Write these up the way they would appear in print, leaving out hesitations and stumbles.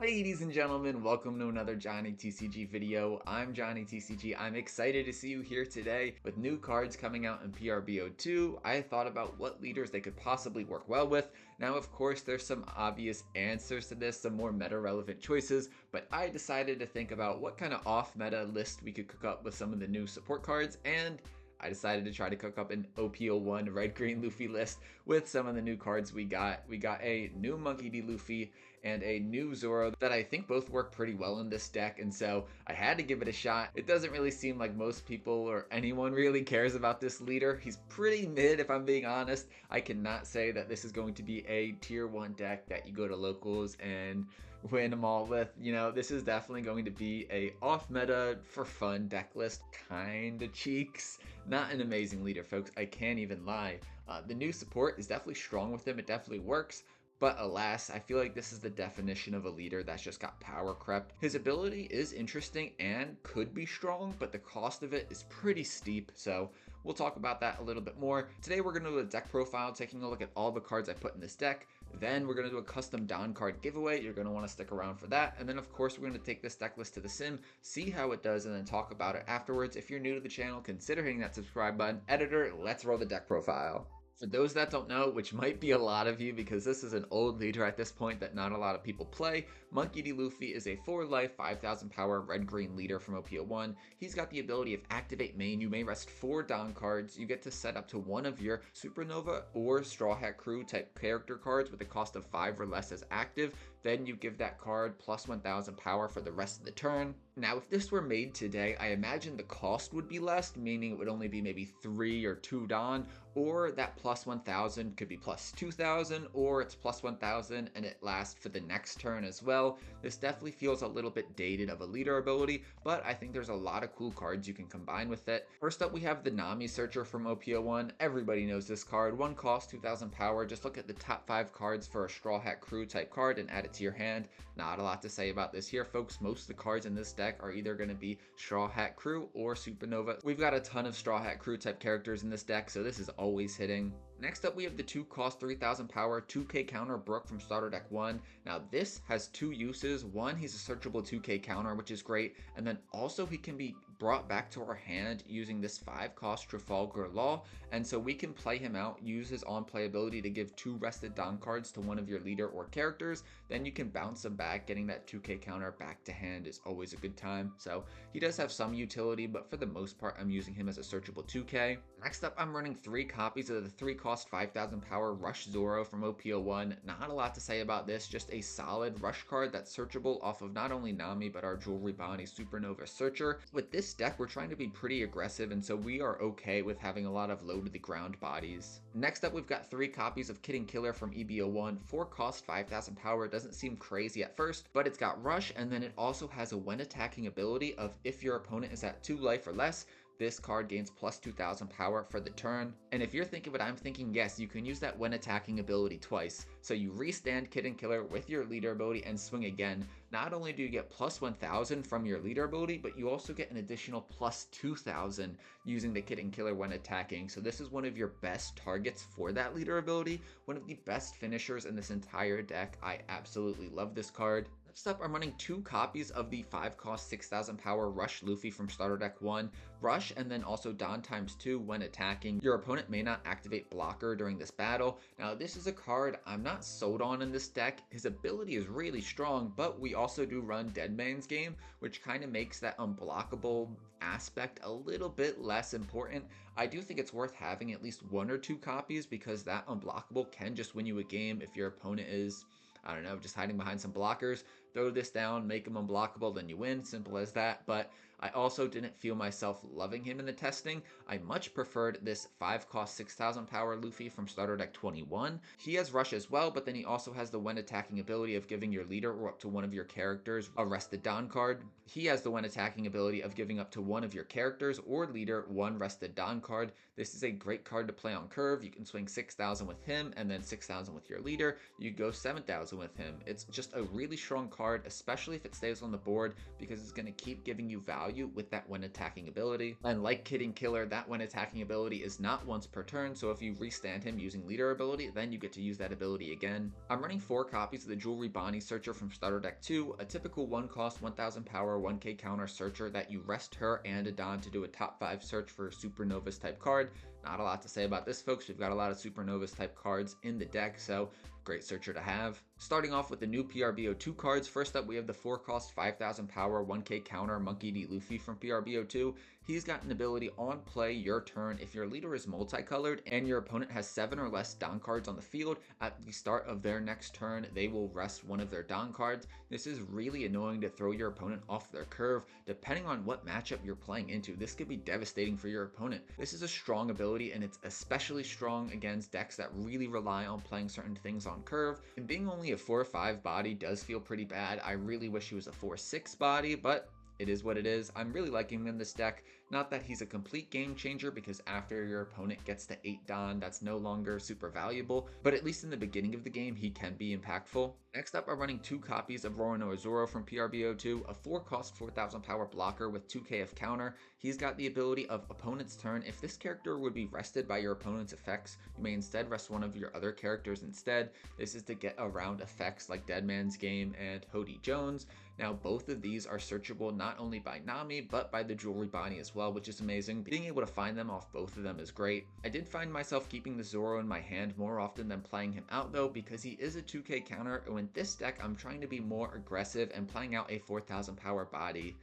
Ladies and gentlemen, welcome to another Johnny TCG video. I'm Johnny TCG. I'm excited to see you here today. With new cards coming out in PRB02, I thought about what leaders they could possibly work well with. Now, of course, there's some obvious answers to this, some more meta-relevant choices, but I decided to think about what kind of off-meta list we could cook up with some of the new support cards, and I decided to try to cook up an OP01 red-green Luffy list with some of the new cards we got. We got a new Monkey D. Luffy and a new Zoro that I think both work pretty well in this deck, and so I had to give it a shot. It doesn't really seem like most people or anyone really cares about this leader. He's pretty mid, if I'm being honest. I cannot say that this is going to be a tier 1 deck that you go to locals and win them all with. You know, this is definitely going to be a off-meta for fun deck list, kinda cheeks. Not an amazing leader, folks, I can't even lie. The new support is definitely strong with him, it definitely works. But alas, I feel like this is the definition of a leader that's just got power crept. His ability is interesting and could be strong, but the cost of it is pretty steep, so we'll talk about that a little bit more. Today we're going to do a deck profile, taking a look at all the cards I put in this deck. Then we're going to do a custom Don card giveaway. You're going to want to stick around for that. And then of course we're going to take this deck list to the sim, see how it does, and then talk about it afterwards. If you're new to the channel, consider hitting that subscribe button. Editor, let's roll the deck profile. For those that don't know, which might be a lot of you because this is an old leader at this point that not a lot of people play, Monkey D. Luffy is a 4-life, 5,000 power red-green leader from OP01. He's got the ability of Activate Main. You may rest 4 Don cards. You get to set up to one of your Supernova or Straw Hat Crew type character cards with a cost of 5 or less as active. Then you give that card plus 1,000 power for the rest of the turn. Now, if this were made today, I imagine the cost would be less, meaning it would only be maybe 3 or 2 Don, or that plus 1,000 could be plus 2,000, or it's plus 1,000 and it lasts for the next turn as well. This definitely feels a little bit dated of a leader ability, but I think there's a lot of cool cards you can combine with it. First up, we have the Nami Searcher from OP01. Everybody knows this card. 1 cost, 2,000 power. Just look at the top 5 cards for a Straw Hat Crew type card and add it to your hand. Not a lot to say about this here, folks. Most of the cards in this deck are either going to be Straw Hat Crew or Supernova. We've got a ton of Straw Hat Crew type characters in this deck, so this is always hitting. Next up, we have the 2 cost, 3,000 power, 2k counter Brook from starter deck 1. Now this has 2 uses. One, he's a searchable 2k counter, which is great, and then also he can be brought back to our hand using this 5 cost Trafalgar Law, and so we can play him out, use his on play ability to give 2 rested Don cards to one of your leader or characters. Then you can bounce him back. Getting that 2k counter back to hand is always a good time. So he does have some utility, but for the most part I'm using him as a searchable 2k. Next up, I'm running 3 copies of the 3 cost 5,000 power Rush Zoro from OP01. Not a lot to say about this, just a solid rush card that's searchable off of not only Nami but our Jewelry Bonnie Supernova Searcher. With this deck we're trying to be pretty aggressive, and so we are okay with having a lot of low to the ground bodies. Next up, we've got 3 copies of Kid and Killer from EB01. 4 cost, 5,000 power. Doesn't seem crazy at first, but it's got rush, and then it also has a when attacking ability of if your opponent is at 2 life or less, this card gains plus 2,000 power for the turn. And if you're thinking what I'm thinking, yes, you can use that when attacking ability twice. So you restand Kid and Killer with your leader ability and swing again. Not only do you get plus 1,000 from your leader ability, but you also get an additional plus 2,000 using the Kid and Killer when attacking. So this is one of your best targets for that leader ability. One of the best finishers in this entire deck. I absolutely love this card. Next up, I'm running 2 copies of the 5 cost 6,000 power Rush Luffy from starter deck 1. Rush and then also Don times 2 when attacking. Your opponent may not activate blocker during this battle. Now this is a card I'm not sold on in this deck. His ability is really strong, but we also do run Dead Man's Game, which kind of makes that unblockable aspect a little bit less important. I do think it's worth having at least 1 or 2 copies because that unblockable can just win you a game if your opponent is, I don't know, just hiding behind some blockers. Throw this down, make him unblockable, then you win. Simple as that. But I also didn't feel myself loving him in the testing. I much preferred this 5 cost 6,000 power Luffy from starter deck 21. He has rush as well, but then he also has the when attacking ability of giving your leader or up to one of your characters a rested Don card. He has the when attacking ability of giving up to one of your characters or leader 1 rested Don card. This is a great card to play on curve. You can swing 6,000 with him and then 6,000 with your leader. You go 7,000 with him. It's just a really strong card, especially if it stays on the board, because it's going to keep giving you value value with that when attacking ability. And like Kidding Killer, that when attacking ability is not once per turn, so if you restand him using leader ability, then you get to use that ability again. I'm running 4 copies of the Jewelry Bonnie Searcher from Starter Deck 2, a typical 1 cost, 1000 power, 1k counter searcher that you rest her and a Don to do a top 5 search for a Supernovas type card. Not a lot to say about this, folks. We've got a lot of Supernovas type cards in the deck, so great searcher to have. Starting off with the new PRB02 cards, first up we have the 4 cost, 5000 power, 1k counter Monkey D. Luffy from PRB02. He's got an ability on play your turn. If your leader is multicolored and your opponent has 7 or less Don cards on the field, at the start of their next turn, they will rest one of their Don cards. This is really annoying to throw your opponent off their curve. Depending on what matchup you're playing into, this could be devastating for your opponent. This is a strong ability, and it's especially strong against decks that really rely on playing certain things on curve. And being only a 4-5 body does feel pretty bad. I really wish he was a 4-6 body, but it is what it is. I'm really liking him in this deck. Not that he's a complete game changer, because after your opponent gets to 8 Don, that's no longer super valuable, but at least in the beginning of the game, he can be impactful. Next up, I'm running 2 copies of Roronoa Zoro from PRB02, a 4 cost 4000 power blocker with 2k of counter. He's got the ability of opponent's turn. If this character would be rested by your opponent's effects, you may instead rest one of your other characters instead. This is to get around effects like Dead Man's Game and Hody Jones. Now, both of these are searchable not only by Nami, but by the Jewelry Bonnie as well, which is amazing. Being able to find them off both of them is great. I did find myself keeping the Zoro in my hand more often than playing him out though, because he is a 2k counter, and in this deck, I'm trying to be more aggressive and playing out a 4000 power body.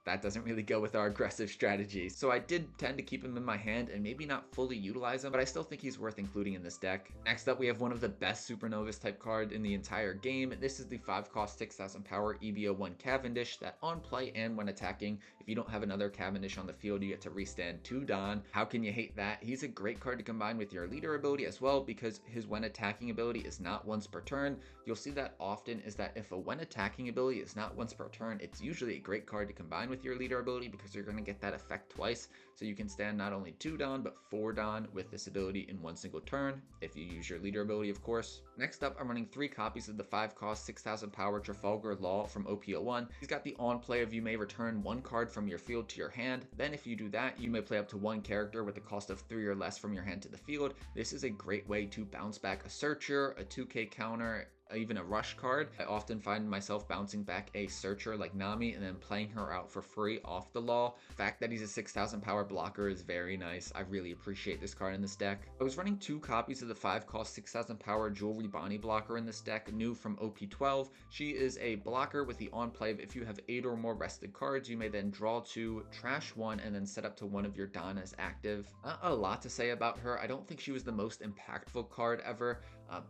That doesn't really go with our aggressive strategy. So I did tend to keep him in my hand and maybe not fully utilize him, but I still think he's worth including in this deck. Next up, we have one of the best Supernovas type card in the entire game. This is the 5 cost 6000 power EBO1 Cavendish that on play and when attacking, if you don't have another Cavendish on the field, you get to restand 2 Don. How can you hate that? He's a great card to combine with your leader ability as well, because his when attacking ability is not once per turn. You'll see that often is that if a when attacking ability is not once per turn, it's usually a great card to combine with your leader ability, because you're going to get that effect twice. So you can stand not only 2 Don, but 4 Don with this ability in one single turn, if you use your leader ability, of course. Next up, I'm running 3 copies of the 5 cost 6000 power Trafalgar Law from OP01. He's got the on play of you may return 1 card from your field to your hand. Then if you do that, you may play up to 1 character with a cost of 3 or less from your hand to the field. This is a great way to bounce back a searcher, a 2k counter, even a rush card. I often find myself bouncing back a searcher like Nami and then playing her out for free off the law. The fact that he's a 6000 power blocker is very nice. I really appreciate this card in this deck. I was running 2 copies of the 5 cost 6000 power Jewelry Bonnie blocker in this deck, new from OP12. She is a blocker with the on play of if you have 8 or more rested cards, you may then draw 2, trash 1, and then set up to one of your Don as active. Not a lot to say about her. I don't think she was the most impactful card ever,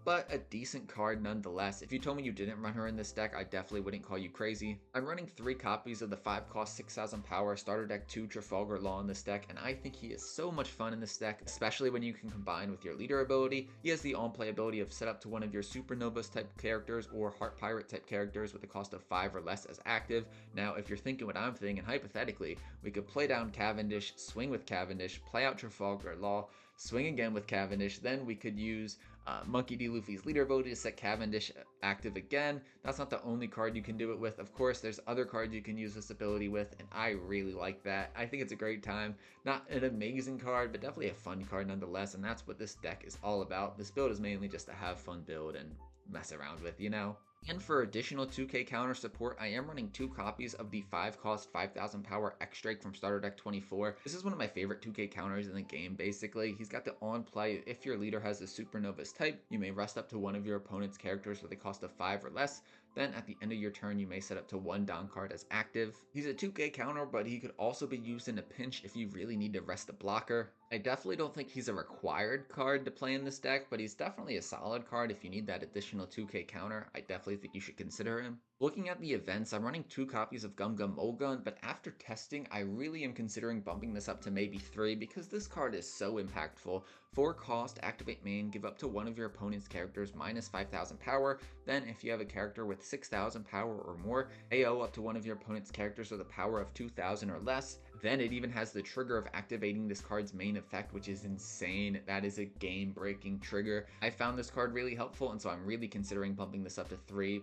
but a decent card nonetheless. If you told me you didn't run her in this deck, I definitely wouldn't call you crazy. I'm running 3 copies of the 5 cost 6000 power Starter Deck 2 Trafalgar Law in this deck, and I think he is so much fun in this deck, especially when you can combine with your leader ability. He has the on play ability of set up to one of your Supernovas type characters or Heart Pirate type characters with a cost of 5 or less as active. Now, if you're thinking what I'm thinking, hypothetically, we could play down Cavendish, swing with Cavendish, play out Trafalgar Law, swing again with Cavendish, then we could use Monkey D. Luffy's leader ability to set Cavendish active again. That's not the only card you can do it with. Of course, there's other cards you can use this ability with, and I really like that. I think it's a great time. Not an amazing card, but definitely a fun card nonetheless, and that's what this deck is all about. This build is mainly just to have fun build and mess around with, you know? And for additional 2k counter support, I am running 2 copies of the 5 cost 5000 power X-Drake from Starter Deck 24. This is one of my favorite 2k counters in the game, basically. He's got the on play, if your leader has a Supernovas type, you may rest up to one of your opponent's characters with a cost of 5 or less. Then at the end of your turn, you may set up to 1 Don card as active. He's a 2k counter, but he could also be used in a pinch if you really need to rest a blocker. I definitely don't think he's a required card to play in this deck, but he's definitely a solid card if you need that additional 2k counter. I definitely think you should consider him. Looking at the events, I'm running 2 copies of Gum Gum Mulgun, but after testing, I really am considering bumping this up to maybe 3 because this card is so impactful. 4 cost, activate main, give up to one of your opponent's characters minus 5000 power. Then if you have a character with 6000 power or more, AO up to one of your opponent's characters with a power of 2000 or less. Then it even has the trigger of activating this card's main effect, which is insane. That is a game-breaking trigger. I found this card really helpful, and so I'm really considering bumping this up to 3.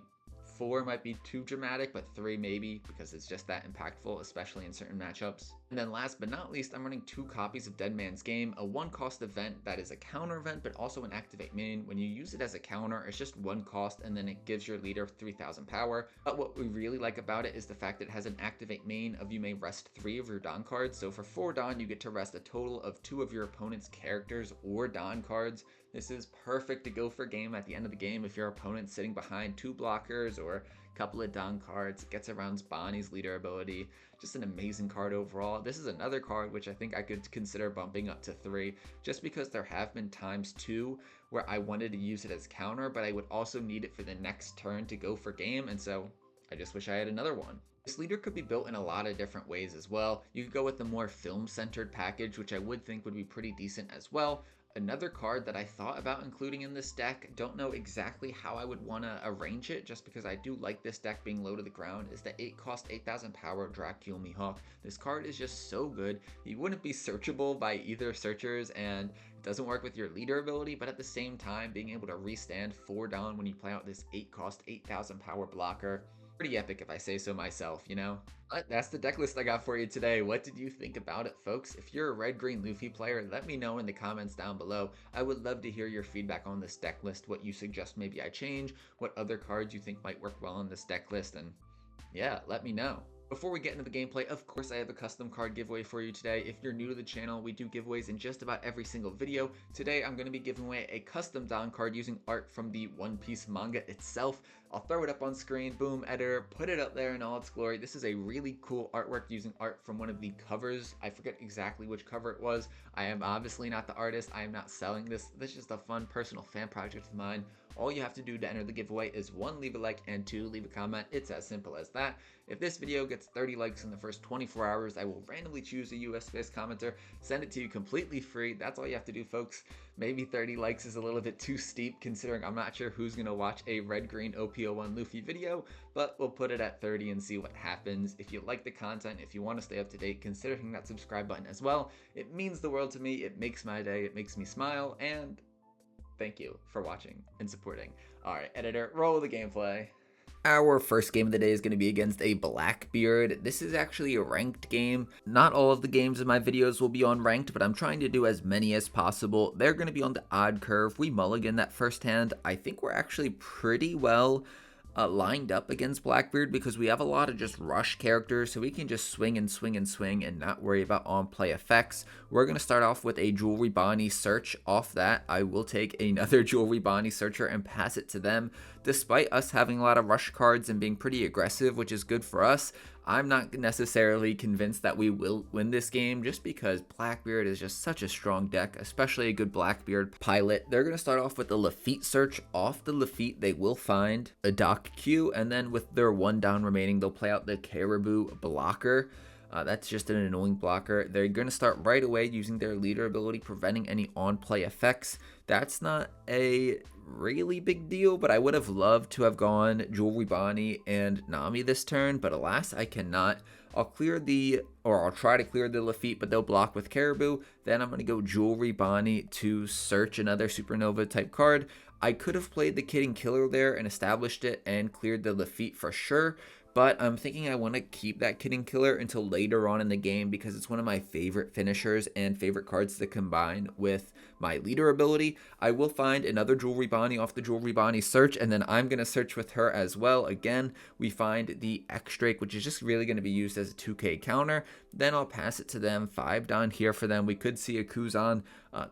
4 might be too dramatic, but 3 maybe, because it's just that impactful, especially in certain matchups. And then last but not least, I'm running 2 copies of Dead Man's Game, a 1 cost event that is a counter event, but also an activate main. When you use it as a counter, it's just 1 cost, and then it gives your leader 3000 power. But what we really like about it is the fact that it has an activate main of you may rest 3 of your Don cards. So for 4 Don, you get to rest a total of 2 of your opponent's characters or Don cards. This is perfect to go for game at the end of the game if your opponent's sitting behind 2 blockers or a couple of Don cards. It gets around Bonnie's leader ability. Just an amazing card overall. This is another card which I think I could consider bumping up to 3, just because there have been times too where I wanted to use it as counter, but I would also need it for the next turn to go for game, and so I just wish I had another one. This leader could be built in a lot of different ways as well. You could go with the more film-centered package, which I would think would be pretty decent as well. Another card that I thought about including in this deck, don't know exactly how I would want to arrange it, just because I do like this deck being low to the ground, is the 8 cost 8000 power Dracula Mihawk. This card is just so good. He wouldn't be searchable by either searchers, and it doesn't work with your leader ability, but at the same time, being able to restand 4 down when you play out this 8 cost 8000 power blocker, pretty epic if I say so myself, you know? But that's the deck list I got for you today. What did you think about it, folks? If you're a red-green Luffy player, let me know in the comments down below. I would love to hear your feedback on this deck list, what you suggest maybe I change, what other cards you think might work well on this deck list, and yeah, let me know. Before we get into the gameplay, of course I have a custom card giveaway for you today. If you're new to the channel, we do giveaways in just about every single video. Today I'm going to be giving away a custom Don card using art from the One Piece manga itself. I'll throw it up on screen, boom, editor, put it up there in all its glory. This is a really cool artwork using art from one of the covers. I forget exactly which cover it was. I am obviously not the artist. I am not selling this. This is just a fun personal fan project of mine. All you have to do to enter the giveaway is 1, leave a like, and 2, leave a comment. It's as simple as that. If this video gets 30 likes in the first 24 hours, I will randomly choose a US-based commenter, send it to you completely free. That's all you have to do, folks. Maybe 30 likes is a little bit too steep, considering I'm not sure who's going to watch a red-green OP01 Luffy video, but we'll put it at 30 and see what happens. If you like the content, if you want to stay up to date, consider hitting that subscribe button as well. It means the world to me. It makes my day. It makes me smile, and thank you for watching and supporting. Alright, editor, roll the gameplay. Our first game of the day is going to be against a Blackbeard. This is actually a ranked game. Not all of the games in my videos will be on ranked, but I'm trying to do as many as possible. They're going to be on the odd curve. We mulligan that first hand. I think we're actually pretty well lined up against Blackbeard because we have a lot of just rush characters, so we can just swing and swing and swing and not worry about on-play effects. We're going to start off with a Jewelry Bonnie search. Off that, I will take another Jewelry Bonnie searcher and pass it to them. Despite us having a lot of rush cards and being pretty aggressive, which is good for us, I'm not necessarily convinced that we will win this game just because Blackbeard is just such a strong deck, especially a good Blackbeard pilot. They're going to start off with the Lafitte search. Off the Lafitte, they will find a Doc Q, and then with their 1 down remaining, they'll play out the Caribou blocker. That's just an annoying blocker. They're going to start right away using their leader ability, preventing any on-play effects. That's not a really big deal, but I would have loved to have gone Jewelry Bonnie and Nami this turn, but alas, I cannot. I'll try to clear the Lafitte, but they'll block with Caribou. Then I'm going to go Jewelry Bonnie to search another Supernova type card. I could have played the Kid and Killer there and established it and cleared the Lafitte for sure, but I'm thinking I want to keep that Kid and Killer until later on in the game because it's one of my favorite finishers and favorite cards to combine with my leader ability. I will find another Jewelry Bonnie off the Jewelry Bonnie search, and then I'm going to search with her as well. Again, we find the X-Drake, which is just really going to be used as a 2K counter. Then I'll pass it to them. 5 down here for them. We could see a Kuzan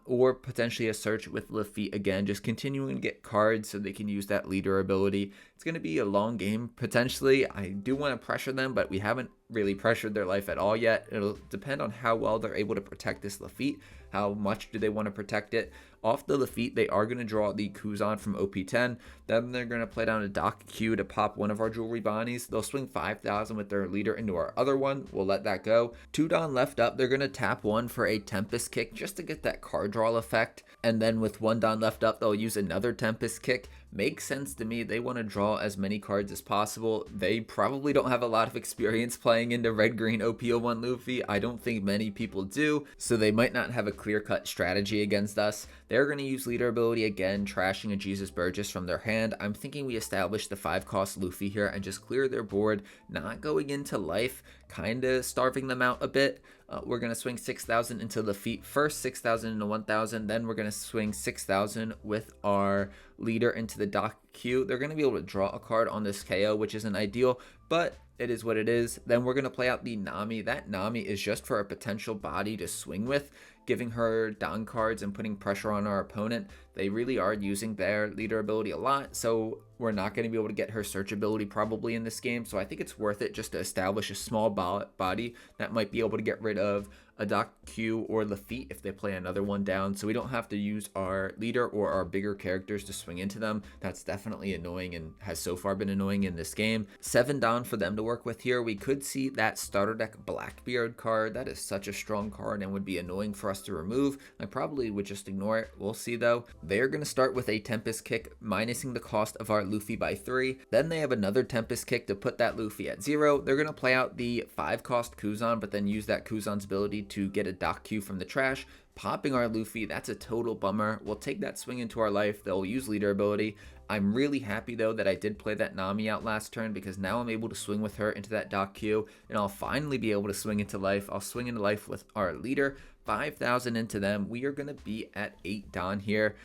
or potentially a search with Luffy again, just continuing to get cards so they can use that leader ability. It's going to be a long game potentially. I do want to pressure them, but we haven't really pressured their life at all yet. It'll depend on how well they're able to protect this Lafitte. How much do they want to protect it? Off the Lafitte, they are going to draw the Kuzan from OP10. Then they're going to play down a Doc Q to pop one of our Jewelry Bonnies. They'll swing 5,000 with their leader into our other one. We'll let that go. 2 Don left up, they're going to tap 1 for a Tempest Kick just to get that card draw effect. And then with 1 Don left up, they'll use another Tempest Kick. Makes sense to me. They want to draw as many cards as possible. They probably don't have a lot of experience playing playing into red green OP01 Luffy. I don't think many people do, so they might not have a clear-cut strategy against us. They're going to use leader ability again, trashing a Jesus Burgess from their hand. I'm thinking we establish the 5-cost Luffy here and just clear their board, not going into life, kind of starving them out a bit. We're going to swing 6,000 into the feet first, 6,000 into 1,000. Then we're going to swing 6,000 with our leader into the dock queue. They're going to be able to draw a card on this KO, which isn't ideal, but it is what it is. Then we're going to play out the Nami. That Nami is just for a potential body to swing with, giving her Don cards and putting pressure on our opponent. They really are using their leader ability a lot, so we're not going to be able to get her search ability probably in this game. So I think it's worth it just to establish a small body that might be able to get rid of a dock Q or Luffy if they play another one down, so we don't have to use our leader or our bigger characters to swing into them. That's definitely annoying and has so far been annoying in this game. 7 down for them to work with here. We could see that starter deck Blackbeard card. That is such a strong card and would be annoying for us to remove. I probably would just ignore it. We'll see though. They're going to start with a Tempest Kick, minusing the cost of our Luffy by 3. Then they have another Tempest Kick to put that Luffy at 0. They're going to play out the 5-cost Kuzan, but then use that Kuzan's ability to get a dock Q from the trash, popping our Luffy. That's a total bummer. We'll take that swing into our life. They'll use leader ability. I'm really happy though that I did play that Nami out last turn, because now I'm able to swing with her into that dock Q, and I'll finally be able to swing into life. I'll swing into life with our leader. 5,000 into them. We are going to be at 8 Don here.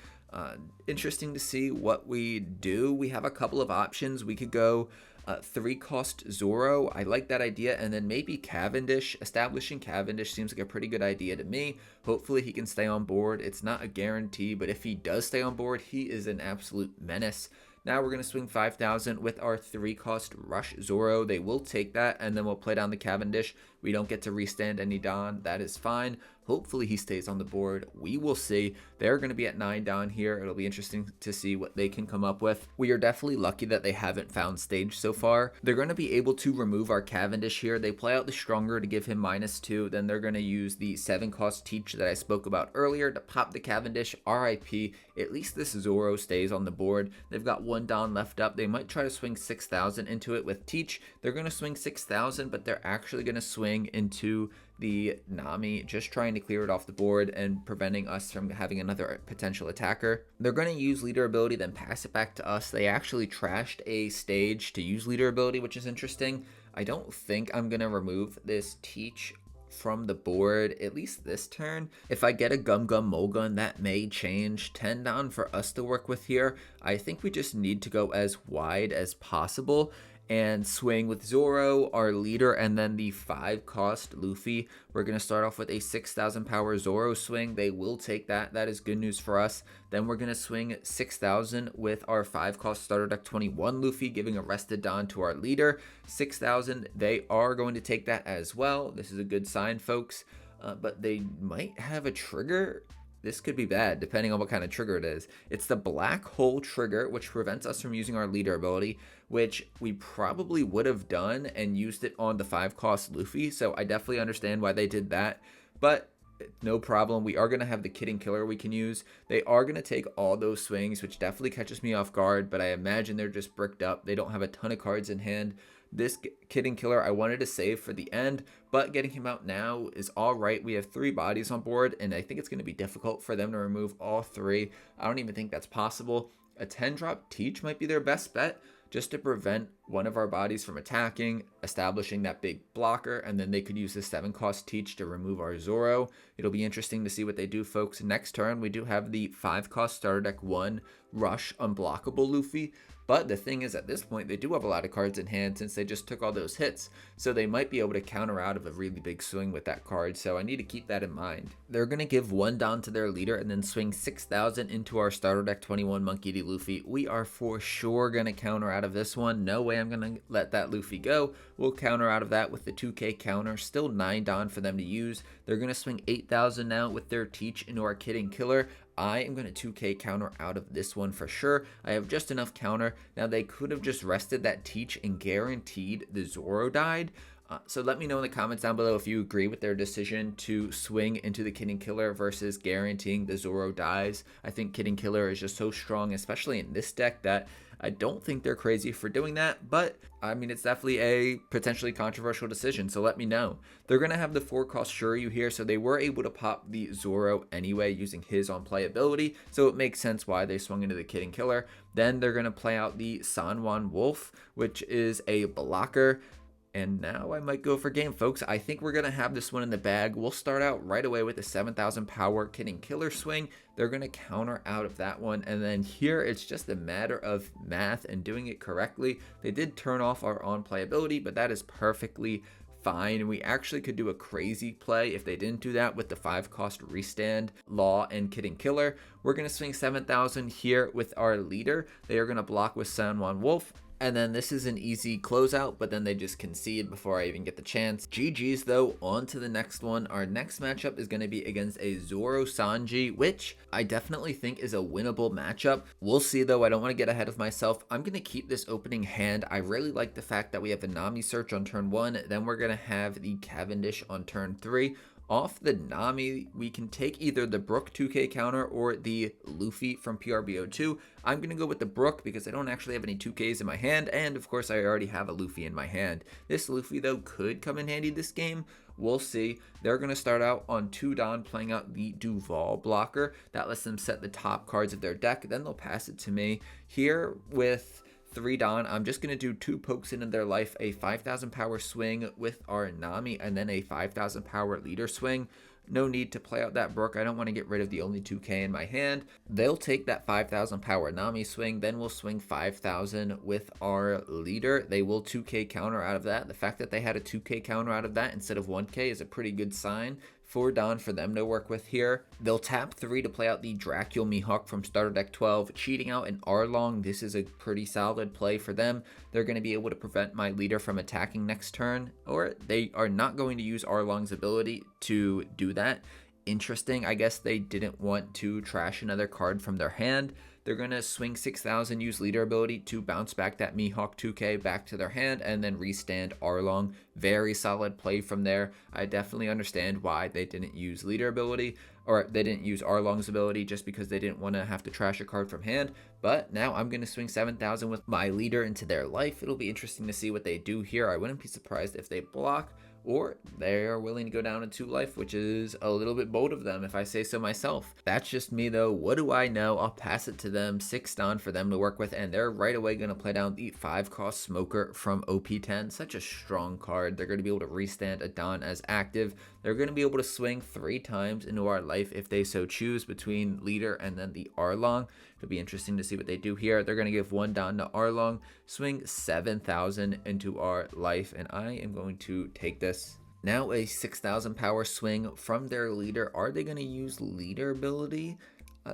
Interesting to see what we do. We have a couple of options. We could go 3-cost Zoro. I like that idea. And then maybe Cavendish. Establishing Cavendish seems like a pretty good idea to me. Hopefully he can stay on board. It's not a guarantee, but if he does stay on board, he is an absolute menace. Now we're going to swing 5,000 with our 3-cost Rush Zoro. They will take that, and then we'll play down the Cavendish. We don't get to restand any Don. That is fine. Hopefully he stays on the board. We will see. They're going to be at 9 Don here. It'll be interesting to see what they can come up with. We are definitely lucky that they haven't found stage so far. They're going to be able to remove our Cavendish here. They play out the Stronger to give him -2. Then they're going to use the 7-cost Teach that I spoke about earlier to pop the Cavendish. RIP. At least this Zoro stays on the board. They've got 1 Don left up. They might try to swing 6,000 into it with Teach. They're going to swing 6,000, but they're actually going to swing into the Nami, just trying to clear it off the board and preventing us from having another potential attacker. They're going to use leader ability, then pass it back to us. They actually trashed a stage to use leader ability, which is interesting. I don't think I'm going to remove this Teach from the board, at least this turn. If I get a Gum Gum Mulgun, that may change. 10 down for us to work with here. I think we just need to go as wide as possible and swing with Zoro, our leader, and then the 5-cost Luffy. We're going to start off with a 6,000 power Zoro swing. They will take that. That is good news for us. Then we're going to swing 6,000 with our 5-cost starter deck 21 Luffy, giving a rested Don to our leader. 6,000, they are going to take that as well. This is a good sign, folks. But they might have a trigger. This could be bad, depending on what kind of trigger it is. It's the Black Hole trigger, which prevents us from using our leader ability, which we probably would have done and used it on the 5-cost Luffy. So I definitely understand why they did that, but no problem. We are going to have the Kidding Killer we can use. They are going to take all those swings, which definitely catches me off guard, but I imagine they're just bricked up. They don't have a ton of cards in hand. This Kidding Killer I wanted to save for the end, but getting him out now is all right. We have 3 bodies on board, and I think it's going to be difficult for them to remove all 3. I don't even think that's possible. A 10-drop Teach might be their best bet, just to prevent one of our bodies from attacking, establishing that big blocker, and then they could use the 7-cost Teach to remove our Zoro. It'll be interesting to see what they do, folks. Next turn, we do have the 5-cost starter deck 1 Rush Unblockable Luffy. But the thing is, at this point, they do have a lot of cards in hand since they just took all those hits. So they might be able to counter out of a really big swing with that card. So I need to keep that in mind. They're going to give 1 Don to their leader and then swing 6,000 into our starter deck 21 Monkey D. Luffy. We are for sure going to counter out of this one. No way I'm going to let that Luffy go. We'll counter out of that with the 2K counter. Still 9 Don for them to use. They're going to swing 8,000 now with their Teach into our Kidding Killer. I am going to 2K counter out of this one for sure. I have just enough counter. Now, they could have just rested that Teach and guaranteed the Zoro died. So let me know in the comments down below if you agree with their decision to swing into the Kidding Killer versus guaranteeing the Zoro dies. I think Kidding Killer is just so strong, especially in this deck, that I don't think they're crazy for doing that, but I mean, it's definitely a potentially controversial decision, so let me know. They're going to have the 4-cost Shiryu here, so they were able to pop the Zoro anyway using his on playability, so it makes sense why they swung into the Kid Killer. Then they're going to play out the Sanwan Wolf, which is a blocker. And now I might go for game, folks. I think we're going to have this one in the bag. We'll start out right away with the 7,000 power Kid Killer swing. They're going to counter out of that one. And then here, it's just a matter of math and doing it correctly. They did turn off our on playability, but that is perfectly fine. We actually could do a crazy play if they didn't do that with the 5-cost restand, Law, and Kid Killer. We're going to swing 7,000 here with our leader. They are going to block with Sanwan Wolf. And then this is an easy closeout, but then they just concede before I even get the chance. GG's though, on to the next one. Our next matchup is going to be against a Zoro Sanji, which I definitely think is a winnable matchup. We'll see though, I don't want to get ahead of myself. I'm going to keep this opening hand. I really like the fact that we have the Nami search on turn 1, then we're going to have the Cavendish on turn 3. Off the Nami, we can take either the Brook 2k counter or the Luffy from PRB02. I'm going to go with the Brook because I don't actually have any 2ks in my hand, and of course I already have a Luffy in my hand. This Luffy though could come in handy this game. We'll see. They're going to start out on 2 Don playing out the Duval blocker. That lets them set the top cards of their deck. Then they'll pass it to me. Here with 3 Don, I'm just going to do 2 pokes into their life, a 5,000 power swing with our Nami, and then a 5,000 power leader swing. No need to play out that Brook. I don't want to get rid of the only 2k in my hand. They'll take that 5,000 power Nami swing, then we'll swing 5,000 with our leader. They will 2k counter out of that. The fact that they had a 2k counter out of that instead of 1k is a pretty good sign. 4 Don for them to work with here. They'll tap 3 to play out the Dracula Mihawk from starter deck 12, cheating out an Arlong. This is a pretty solid play for them. They're going to be able to prevent my leader from attacking next turn, or they are not going to use Arlong's ability to do that. Interesting, I guess they didn't want to trash another card from their hand. They're going to swing 6,000, use leader ability to bounce back that Mihawk 2k back to their hand, and then restand Arlong. Very solid play from there. I definitely understand why they didn't use leader ability, or they didn't use Arlong's ability just because they didn't want to have to trash a card from hand. But now I'm going to swing 7,000 with my leader into their life. It'll be interesting to see what they do here. I wouldn't be surprised if they block, or they are willing to go down to 2 life, which is a little bit bold of them if I say so myself. That's just me though. What do I know? I'll pass it to them. 6 Don for them to work with, and they're right away going to play down the 5-cost Smoker from OP10. Such a strong card. They're going to be able to restand a Don as active. They're going to be able to swing 3 times into our life if they so choose between leader and then the Arlong. It'll be interesting to see what they do here. They're going to give 1 Don to Arlong, swing 7,000 into our life, and I am going to take this. Now a 6,000 power swing from their leader. Are they going to use leader ability?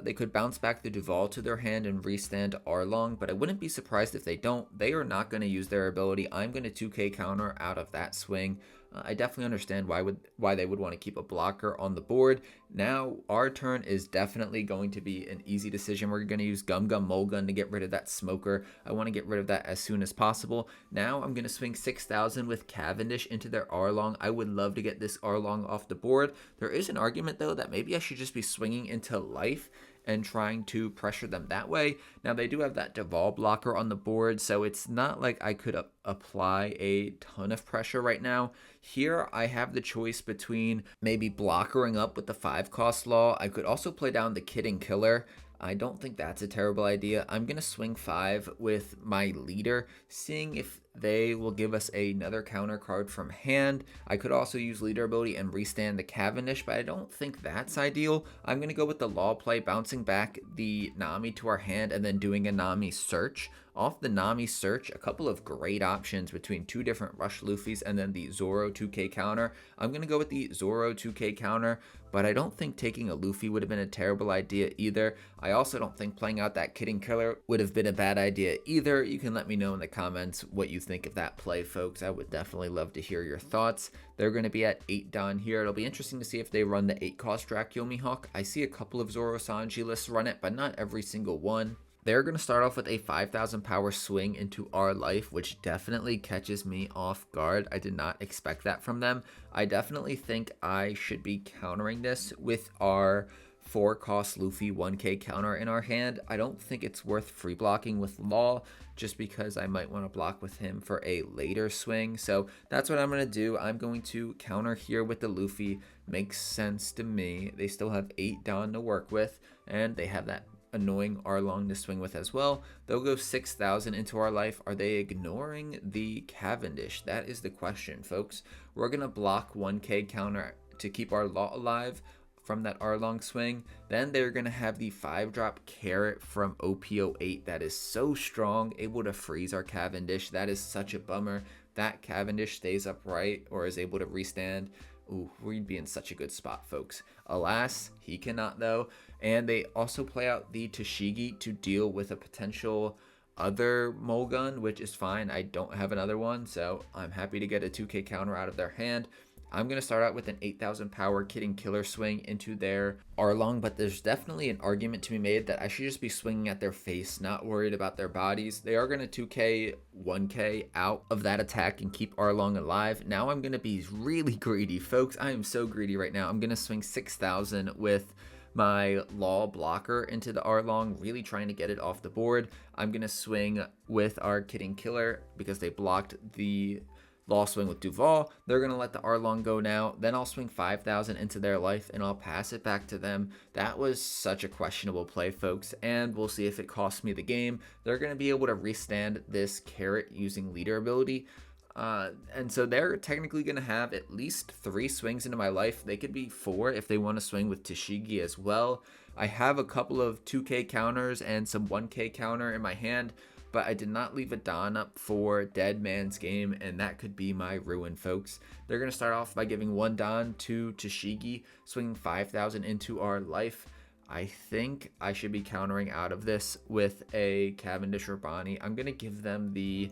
They could bounce back the Duval to their hand and restand Arlong, but I wouldn't be surprised if they don't. They are not going to use their ability. I'm going to 2k counter out of that swing. I definitely understand why they would want to keep a blocker on the board. Now our turn is definitely going to be an easy decision. We're going to use Gum Gum Mulgun to get rid of that Smoker. I want to get rid of that as soon as possible. Now I'm going to swing 6,000 with Cavendish into their Arlong. I would love to get this Arlong off the board. There is an argument though that maybe I should just be swinging into life and trying to pressure them that way. Now they do have that Duval blocker on the board, so it's not like I could apply a ton of pressure right now. Here I have the choice between maybe blockering up with the 5-cost Law. I could also play down the Kid Killer. I don't think that's a terrible idea. I'm going to swing 5 with my leader, seeing if they will give us another counter card from hand. I could also use leader ability and restand the Cavendish, but I don't think that's ideal. I'm going to go with the Law play, bouncing back the Nami to our hand and then doing a Nami search. Off the Nami search, a couple of great options between 2 different Rush Luffys and then the Zoro 2k counter. I'm going to go with the Zoro 2k counter, but I don't think taking a Luffy would have been a terrible idea either. I also don't think playing out that Kid Killer would have been a bad idea either. You can let me know in the comments what you think of that play, folks. I would definitely love to hear your thoughts. They're going to be at 8 Don here. It'll be interesting to see if they run the 8-cost Dracula Mihawk. I see a couple of Zoro Sanji lists run it, but not every single one. They're going to start off with a 5,000 power swing into our life, which definitely catches me off guard. I did not expect that from them. I definitely think I should be countering this with our 4-cost Luffy 1k counter in our hand. I don't think it's worth free blocking with Law, just because I might want to block with him for a later swing. So that's what I'm going to do. I'm going to counter here with the Luffy. Makes sense to me. They still have 8 Don to work with, and they have that annoying Arlong to swing with as well. They'll go 6,000 into our life. Are they ignoring the Cavendish? That is the question, folks. We're going to block 1k counter to keep our Law alive from that Arlong swing. Then they're going to have the 5-drop Carrot from OP08 that is so strong, able to freeze our Cavendish. That is such a bummer. That Cavendish stays upright or is able to restand. Ooh, we'd be in such a good spot, folks. Alas, he cannot though. And they also play out the Tashigi to deal with a potential other Mulgun, which is fine. I don't have another one, so I'm happy to get a 2k counter out of their hand. I'm going to start out with an 8,000 power Kidding Killer swing into their Arlong, but there's definitely an argument to be made that I should just be swinging at their face, not worried about their bodies. They are going to 2k, 1k out of that attack and keep Arlong alive. Now I'm going to be really greedy, folks. I am so greedy right now. I'm going to swing 6,000 with my Law blocker into the Arlong, really trying to get it off the board. I'm going to swing with our Kidding Killer because they blocked the Law swing with Duval. They're going to let the Arlong go now. Then I'll swing 5,000 into their life and I'll pass it back to them. That was such a questionable play, folks, and we'll see if it costs me the game. They're going to be able to restand this Carrot using leader ability. And so they're technically going to have at least 3 swings into my life. They could be 4 if they want to swing with Tashigi as well. I have a couple of 2k counters and some 1k counter in my hand, but I did not leave a Don up for Dead Man's Game, and that could be my ruin, folks. They're going to start off by giving 1 Don to Tashigi, swinging 5,000 into our life. I think I should be countering out of this with a Cavendish or Bonnie. I'm going to give them the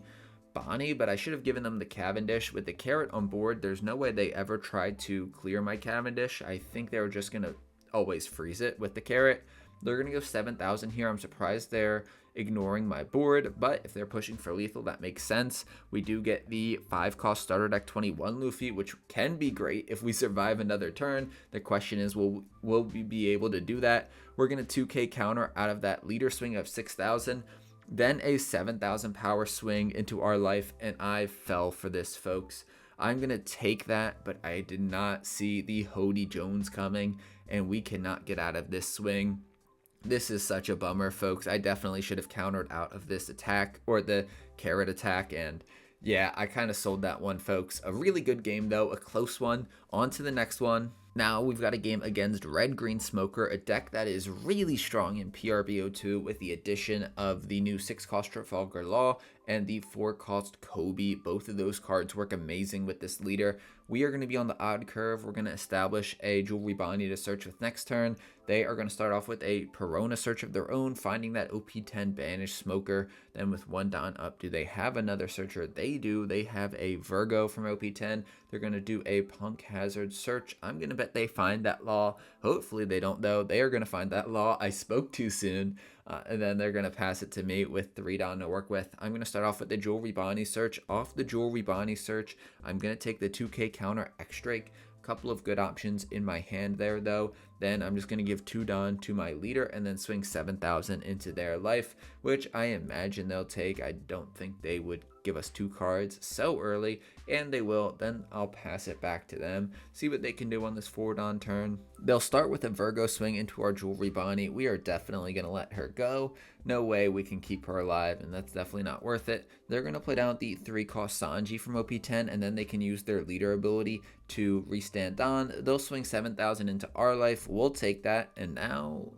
Bonnie, but I should have given them the Cavendish. With the Carrot on board, there's no way they ever tried to clear my Cavendish. I think they were just going to always freeze it with the Carrot. They're going to go 7,000 here. I'm surprised they're ignoring my board, but if they're pushing for lethal, that makes sense. We do get the 5-cost starter deck 21 Luffy, which can be great if we survive another turn. The question is, will we be able to do that? We're going to 2k counter out of that leader swing of 6,000. Then a 7,000 power swing into our life, and I fell for this, folks. I'm going to take that, but I did not see the Hody Jones coming, and we cannot get out of this swing. This is such a bummer, folks. I definitely should have countered out of this attack, or the Carrot attack, and yeah, I kind of sold that one, folks. A really good game, though, a close one. On to the next one. Now we've got a game against Red Green Smoker, a deck that is really strong in PRB02 with the addition of the new 6-cost Trafalgar Law and the 4-cost Kobe. Both of those cards work amazing with this leader. We are going to be on the odd curve. We're going to establish a Jewelry Bonnie to search with next turn. They are going to start off with a Perona search of their own, finding that OP10 Banished Smoker. Then with 1 Don up, do they have another searcher? They do. They have a Virgo from OP10. They're going to do a Punk Hazard search. I'm going to bet they find that Law. Hopefully they don't, though. They are going to find that Law. I spoke too soon. And then they're going to pass it to me with 3 Don to work with. I'm going to start off with the Jewelry Bonnie search. Off the Jewelry Bonnie search, I'm going to take the 2k counter X-Drake. Couple of good options in my hand there, though. Then I'm just going to give 2 Don to my leader and then swing 7,000 into their life, which I imagine they'll take. I don't think they would give us 2 cards so early, and they will. Then I'll pass it back to them, see what they can do on this 4 Don turn. They'll start with a Virgo swing into our Jewelry Bonnie. We are definitely going to let her go. No way we can keep her alive, and that's definitely not worth it. They're going to play down the 3-cost Sanji from OP10, and then they can use their leader ability to restand Don. They'll swing 7,000 into our life. We'll take that, and now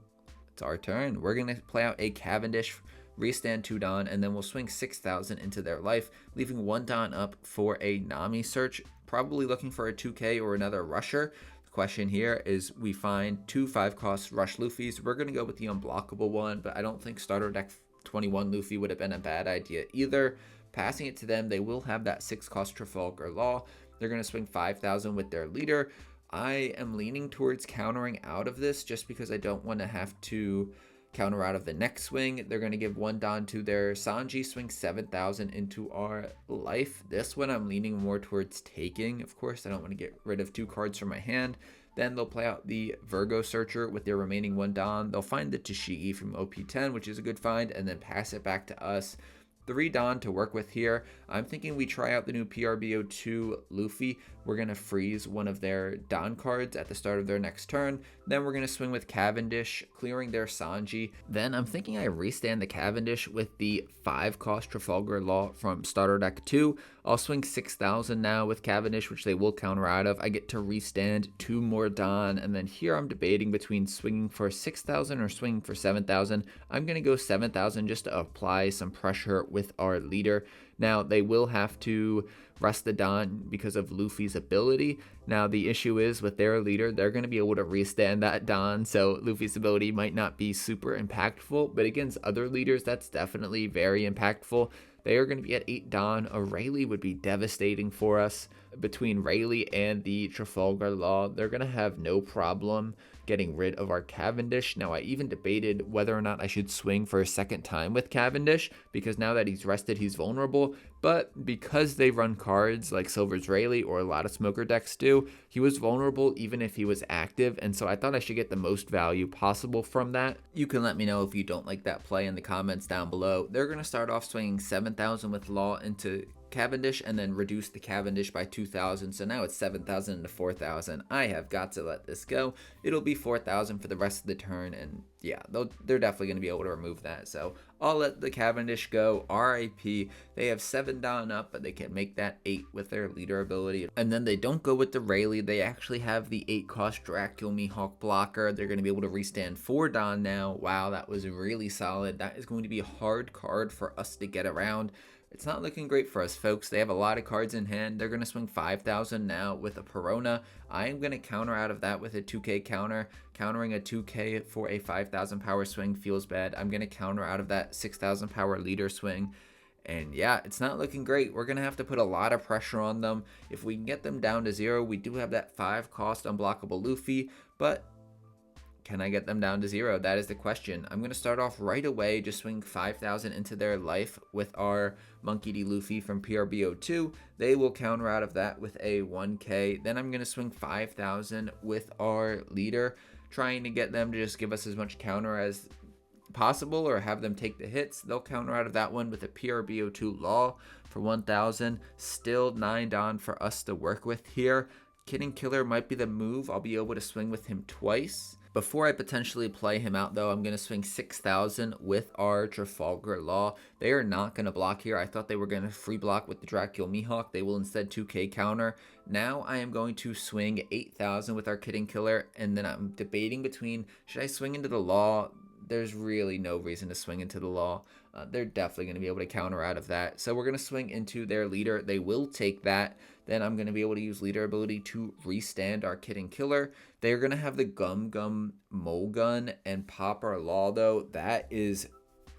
it's our turn. We're going to play out a Cavendish, restand 2 Don, and then we'll swing 6,000 into their life, leaving 1 Don up for a Nami search, probably looking for a 2k or another rusher. The question here is we find 2 5-cost rush Luffys. We're going to go with the unblockable one, but I don't think starter deck 21 Luffy would have been a bad idea either. Passing it to them, they will have that 6-cost Trafalgar Law. They're going to swing 5,000 with their leader. I am leaning towards countering out of this just because I don't want to have to counter out of the next swing. They're going to give 1 Don to their Sanji, swing 7,000 into our life. This one I'm leaning more towards taking. Of course, I don't want to get rid of 2 cards from my hand. Then they'll play out the Virgo Searcher with their remaining 1 Don. They'll find the Tashigi from OP10, which is a good find, and then pass it back to us. 3 Don to work with here. I'm thinking we try out the new PRB02 Luffy. We're going to freeze one of their Don cards at the start of their next turn. Then we're going to swing with Cavendish, clearing their Sanji. Then I'm thinking I restand the Cavendish with the 5-cost Trafalgar Law from starter deck 2. I'll swing 6,000 now with Cavendish, which they will counter out of. I get to restand 2 more Don, and then here I'm debating between swinging for 6,000 or swinging for 7,000. I'm going to go 7,000 just to apply some pressure with our leader. Now, they will have to rest the Don because of Luffy's ability. Now, the issue is with their leader, they're going to be able to restand that Don, so Luffy's ability might not be super impactful, but against other leaders, that's definitely very impactful. They are going to be at 8 Don. A Rayleigh would be devastating for us. Between Rayleigh and the Trafalgar Law, they're going to have no problem getting rid of our Cavendish. Now, I even debated whether or not I should swing for a second time with Cavendish, because now that he's rested, he's vulnerable. But because they run cards like Silver's Rayleigh, or a lot of Smoker decks do, he was vulnerable even if he was active, and so I thought I should get the most value possible from that. You can let me know if you don't like that play in the comments down below. They're going to start off swinging 7,000 with Law into Cavendish and then reduce the Cavendish by 2,000, so now it's 7,000 into 4,000. I have got to let this go. It'll be 4,000 for the rest of the turn, and yeah, they're definitely going to be able to remove that, so I'll let the Cavendish go. RIP. They have 7 Don up, but they can make that 8 with their leader ability. And then they don't go with the Rayleigh. They actually have the 8-cost Dracula Mihawk blocker. They're going to be able to restand 4 Don now. Wow, that was really solid. That is going to be a hard card for us to get around. It's not looking great for us, folks. They have a lot of cards in hand. They're going to swing 5,000 now with a Perona. I am going to counter out of that with a 2k counter. Countering a 2k for a 5,000 power swing feels bad. I'm going to counter out of that 6,000 power leader swing. And yeah, it's not looking great. We're going to have to put a lot of pressure on them. If we can get them down to 0, we do have that 5-cost unblockable Luffy, but can I get them down to 0? That is the question. I'm going to start off right away, just swing 5,000 into their life with our Monkey D. Luffy from PRB02. They will counter out of that with a 1k. Then I'm going to swing 5,000 with our leader, trying to get them to just give us as much counter as possible or have them take the hits. They'll counter out of that one with a PRB02 Law for 1,000. Still 9 Don for us to work with here. Kidding Killer might be the move. I'll be able to swing with him twice. Before I potentially play him out, though, I'm going to swing 6,000 with our Trafalgar Law. They are not going to block here. I thought they were going to free block with the Dracula Mihawk. They will instead 2k counter. Now I am going to swing 8,000 with our Kidding Killer, and then I'm debating between, should I swing into the Law? There's really no reason to swing into the Law. They're definitely going to be able to counter out of that. So we're going to swing into their leader. They will take that. Then I'm going to be able to use leader ability to restand our Kidding Killer. They're going to have the Gum Gum Mole Gun and pop our Law, though. That is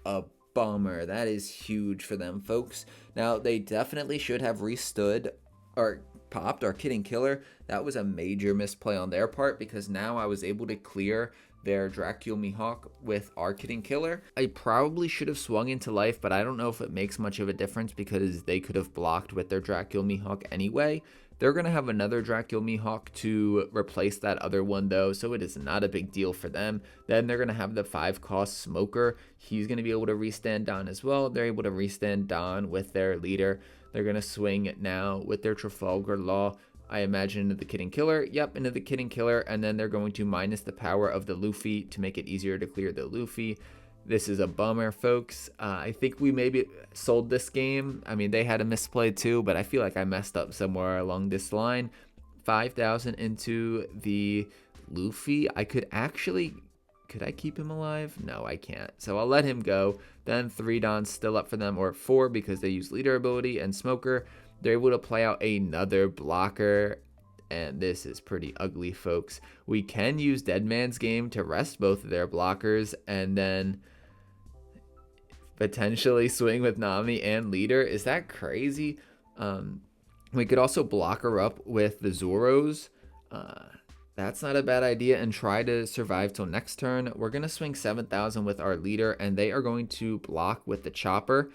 a bummer. That is huge for them, folks. Now, they definitely should have restood or popped our Kidding Killer. That was a major misplay on their part, because now I was able to clear their Dracula Mihawk with our Kidding Killer. I probably should have swung into life, but I don't know if it makes much of a difference because they could have blocked with their Dracula Mihawk anyway. They're going to have another Dracula Mihawk to replace that other one, though, so it is not a big deal for them. Then they're going to have the 5-cost Smoker. He's going to be able to restand Don as well. They're able to restand Don with their leader. They're going to swing now with their Trafalgar Law. I imagine into the Kidding Killer. Yep, into the Kidding Killer. And then they're going to minus the power of the Luffy to make it easier to clear the Luffy. This is a bummer, folks. I think we maybe sold this game. I mean, they had a misplay too, but I feel like I messed up somewhere along this line. 5,000 into the Luffy. Could I keep him alive? No, I can't. So I'll let him go. Then 3 Don's still up for them, or 4 because they use leader ability and Smoker. They're able to play out another blocker, and this is pretty ugly, folks. We can use Dead Man's Game to rest both of their blockers, and then potentially swing with Nami and leader. Is that crazy? We could also block her up with the Zoros. That's not a bad idea, and try to survive till next turn. We're going to swing 7,000 with our leader, and they are going to block with the Chopper.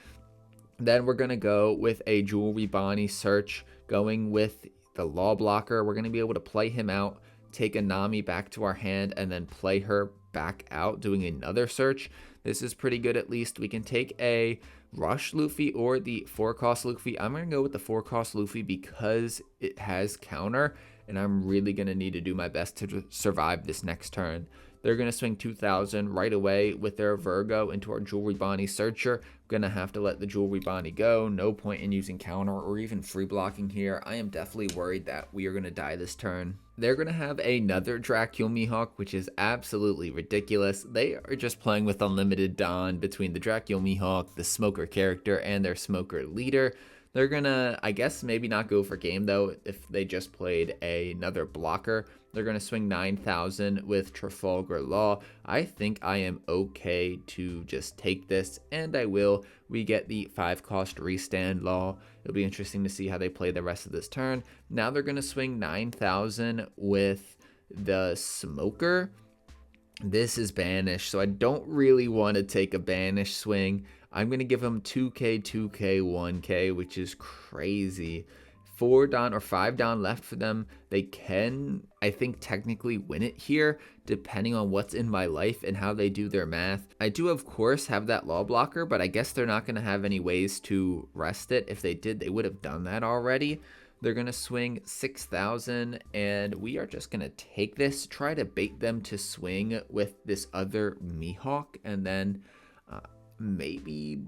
Then we're going to go with a Jewelry Bonnie search, going with the Law blocker. We're going to be able to play him out take a Nami back to our hand and then play her back out doing another search. This is pretty good. At least we can take a Rush Luffy or the 4-cost Luffy. I'm going to go with the 4-cost Luffy because it has counter, and I'm really going to need to do my best to survive this next turn. They're going to swing 2,000 right away with their Virgo into our Jewelry Bonnie Searcher. Going to have to let the Jewelry Bonnie go. No point in using counter or even free blocking here. I am definitely worried that we are going to die this turn. They're going to have another Dracule Mihawk, which is absolutely ridiculous. They are just playing with unlimited Dawn between the Dracule Mihawk, the Smoker character, and their Smoker leader. They're going to, I guess, maybe not go for game, though, if they just played another blocker. They're going to swing 9,000 with Trafalgar Law. I think I am okay to just take this, and I will. We get the 5-cost Restand Law. It'll be interesting to see how they play the rest of this turn. Now they're going to swing 9,000 with the Smoker. This is Banish, so I don't really want to take a Banish swing. I'm going to give them 2k, 2k, 1k, which is crazy. 4 down or 5 down left for them. They can, I think, technically win it here, depending on what's in my life and how they do their math. I do, of course, have that law blocker, but I guess they're not going to have any ways to rest it. If they did, they would have done that already. They're going to swing 6,000, and we are just going to take this, try to bait them to swing with this other Mihawk, and then maybe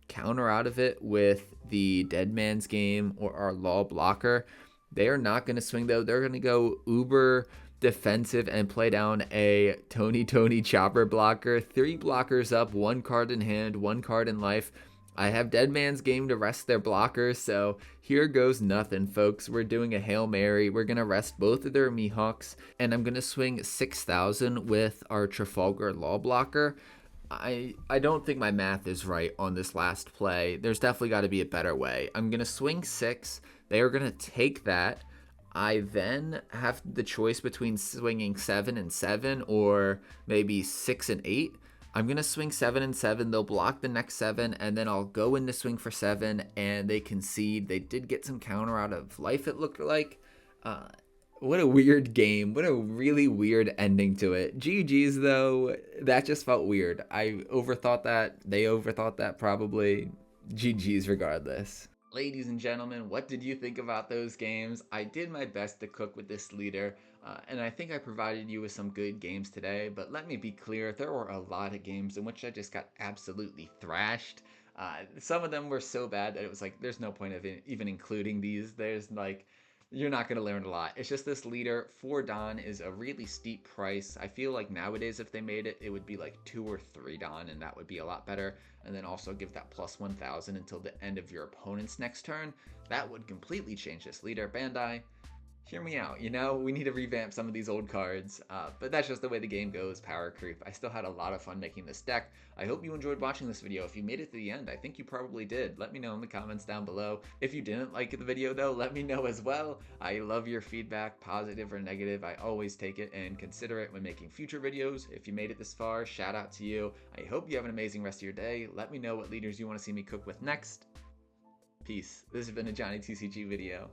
counter out of it with the Dead Man's Game or our law blocker. They are not going to swing, though. They're going to go uber defensive and play down a Tony Chopper blocker. 3 blockers up, 1 card in hand, 1 card in life. I have Dead Man's Game to rest their blockers, so here goes nothing, folks. We're doing a Hail Mary. We're going to rest both of their Mihawks, and I'm going to swing 6,000 with our Trafalgar Law blocker. I don't think my math is right on this last play. There's definitely got to be a better way. I'm going to swing 6. They are going to take that. I then have the choice between swinging 7 and 7 or maybe 6 and 8. I'm going to swing 7 and 7. They'll block the next 7, and then I'll go in to swing for 7, and they concede. They did get some counter out of life, it looked like. What a weird game. What a really weird ending to it. GG's, though. That just felt weird. I overthought that. They overthought that, probably. GG's regardless. Ladies and gentlemen, what did you think about those games? I did my best to cook with this leader, and I think I provided you with some good games today, but let me be clear, there were a lot of games in which I just got absolutely thrashed. Some of them were so bad that it was like, there's no point of even including these. There's like, you're not going to learn a lot. It's just this leader for Dawn is a really steep price. I feel like nowadays if they made it, it would be like 2 or 3 Dawn, and that would be a lot better. And then also give that plus 1,000 until the end of your opponent's next turn. That would completely change this leader. Bandai, hear me out, you know, we need to revamp some of these old cards, but that's just the way the game goes, power creep. I still had a lot of fun making this deck. I hope you enjoyed watching this video. If you made it to the end, I think you probably did. Let me know in the comments down below. If you didn't like the video though, let me know as well. I love your feedback, positive or negative. I always take it and consider it when making future videos. If you made it this far, shout out to you. I hope you have an amazing rest of your day. Let me know what leaders you want to see me cook with next. Peace. This has been a Johnny TCG video.